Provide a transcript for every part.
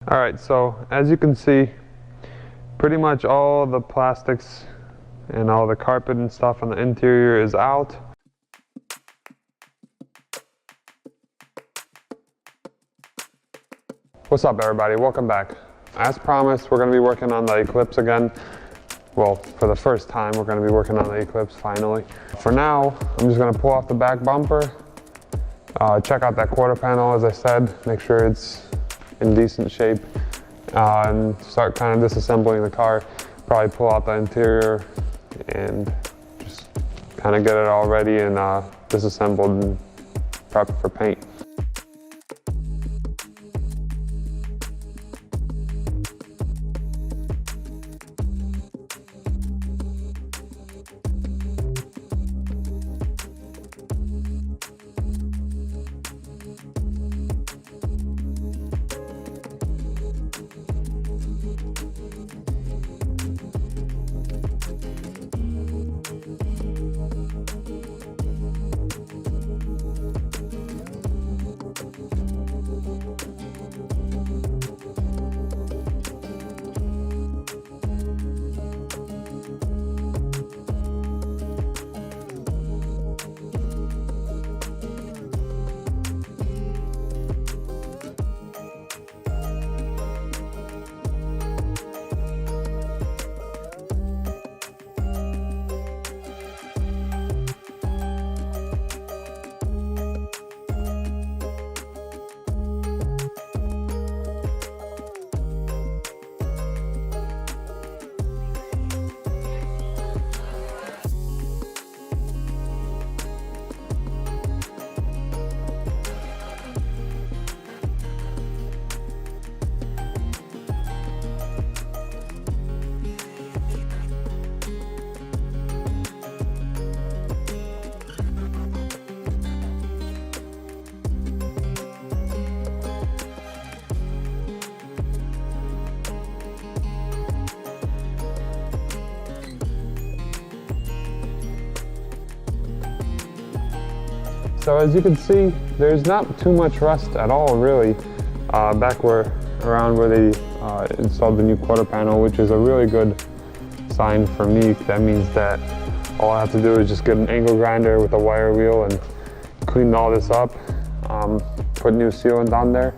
All right, so as you can see, pretty much all the plastics and all the carpet and stuff on the interior is out. What's up, everybody? Welcome back. As promised, we're going to be working on the Eclipse again. Well, for the first time, we're going to be working on the Eclipse finally. For now, I'm just going to pull off the back bumper, check out that quarter panel, as I said, make sure it's in decent shape, and start kind of disassembling the car. Probably pull out the interior and just kind of get it all ready and disassembled and prepped for paint. So as you can see, there's not too much rust at all, really, back around where they installed the new quarter panel, which is a really good sign for me. That means that all I have to do is just get an angle grinder with a wire wheel and clean all this up, put new sealant on there,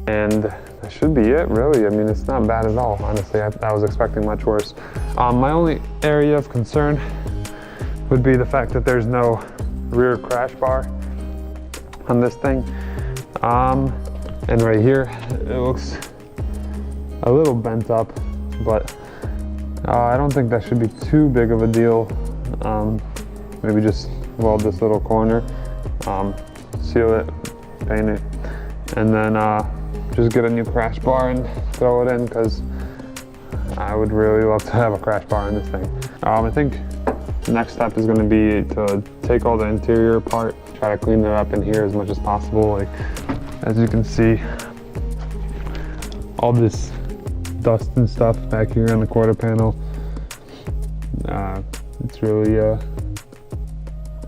and that should be it, really. I mean, it's not bad at all, honestly. I was expecting much worse. My only area of concern would be the fact that there's no rear crash bar on this thing, and right here it looks a little bent up, but I don't think that should be too big of a deal. Maybe just weld this little corner, seal it, paint it, and then just get a new crash bar and throw it in, because I would really love to have a crash bar on this thing. I think the next step is going to be to take all the interior apart, try to clean it up in here as much as possible. Like, as you can see, all this dust and stuff back here on the quarter panel. It's really, I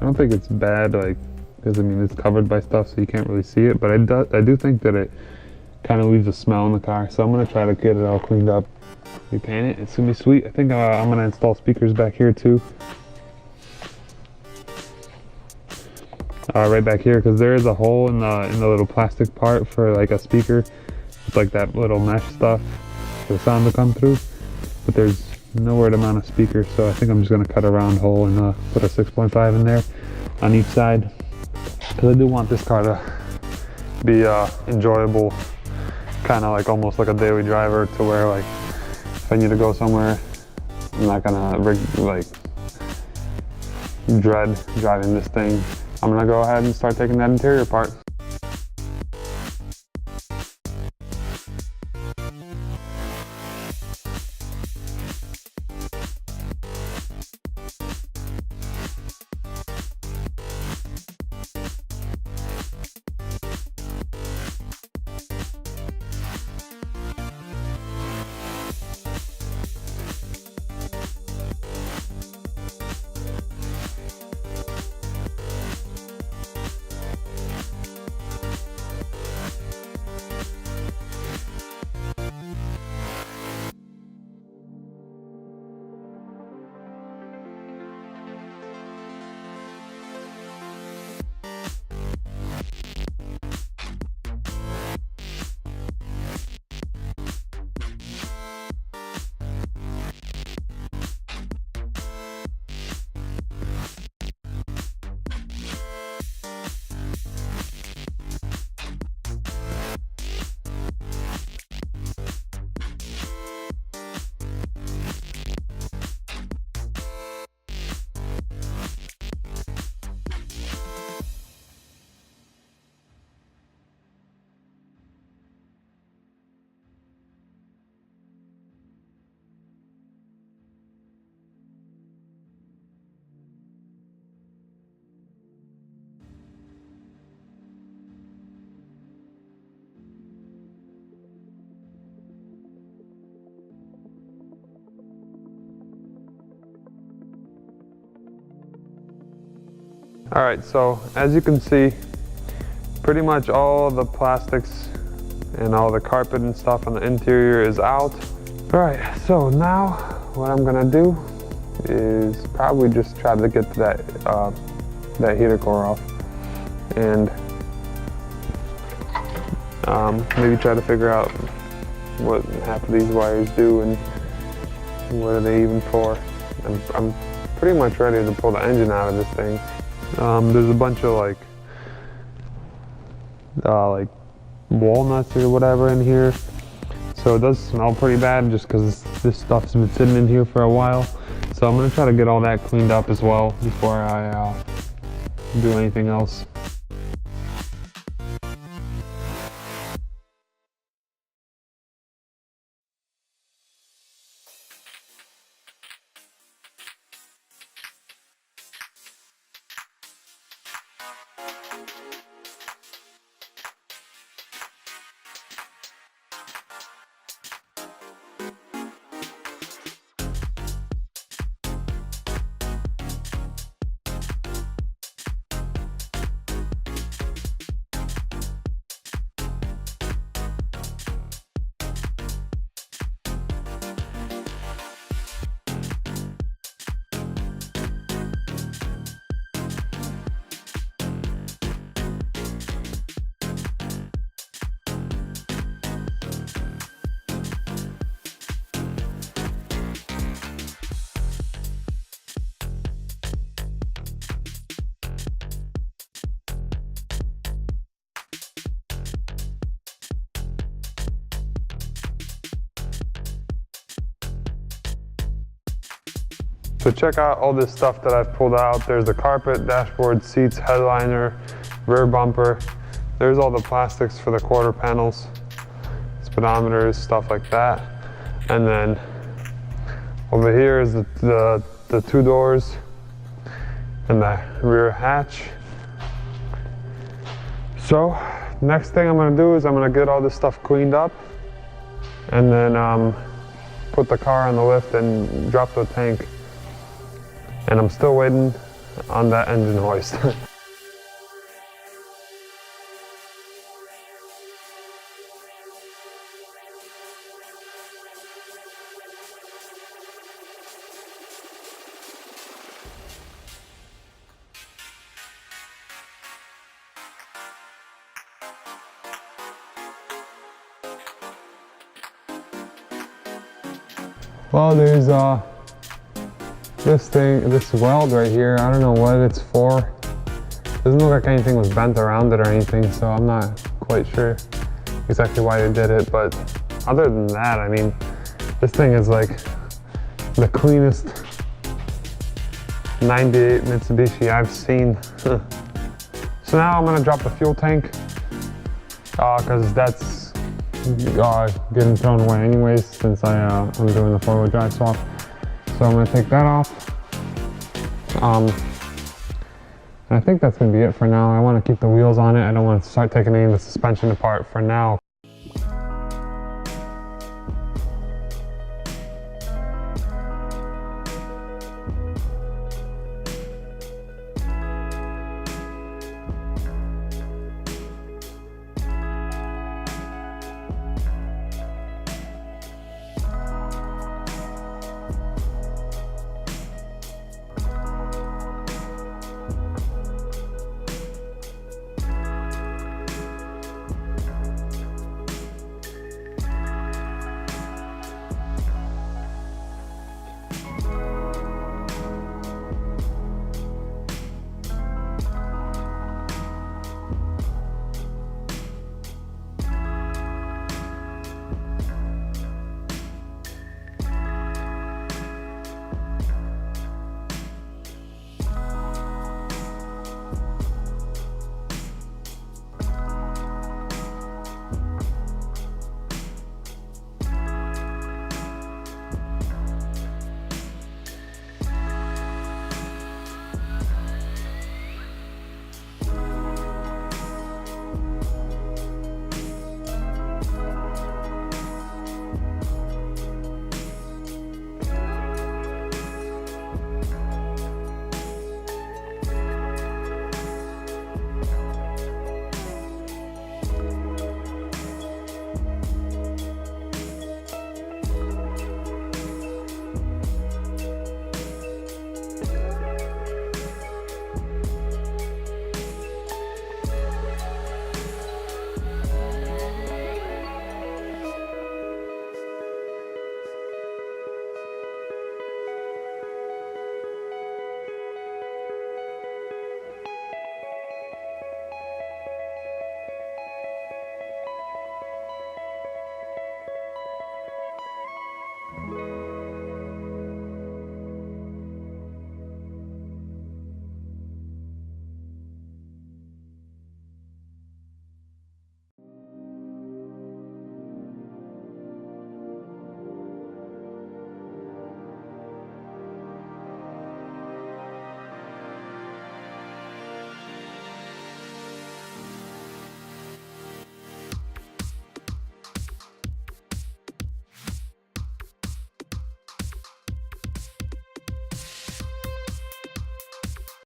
don't think it's bad, like, because I mean it's covered by stuff, so you can't really see it. But I do think that it kind of leaves a smell in the car, so I'm going to try to get it all cleaned up. Repaint it. It's going to be sweet. I think I'm going to install speakers back here too. Right back here, because there is a hole in the little plastic part for like a speaker. It's like that little mesh stuff for the sound to come through, but there's nowhere to mount a speaker, so I think I'm just going to cut a round hole and put a 6.5 in there on each side, because I do want this car to be enjoyable, kind of like almost like a daily driver, to where like if I need to go somewhere, I'm not gonna like dread driving this thing. I'm gonna go ahead and start taking that interior apart. All right, so as you can see, pretty much all the plastics and all the carpet and stuff on the interior is out. All right, so now what I'm gonna do is probably just try to get that heater core off, and maybe try to figure out what half of these wires do and what are they even for. I'm pretty much ready to pull the engine out of this thing. There's a bunch of like walnuts or whatever in here, so it does smell pretty bad just because this stuff's been sitting in here for a while. So I'm gonna try to get all that cleaned up as well before I do anything else. So check out all this stuff that I've pulled out. There's the carpet, dashboard, seats, headliner, rear bumper. There's all the plastics for the quarter panels, speedometers, stuff like that. And then over here is the two doors and the rear hatch. So next thing I'm gonna do is I'm gonna get all this stuff cleaned up and then put the car on the lift and drop the tank. And I'm still waiting on that engine hoist. Well, there's this weld right here. I don't know what it's for. Doesn't look like anything was bent around it or anything, so I'm not quite sure exactly why they did it. But other than that, I mean, this thing is like the cleanest 98 Mitsubishi I've seen. So now I'm gonna drop the fuel tank because that's getting thrown away anyways since I'm doing the 4-wheel drive swap. So I'm gonna take that off. I think that's gonna be it for now. I wanna keep the wheels on it. I don't wanna start taking any of the suspension apart for now.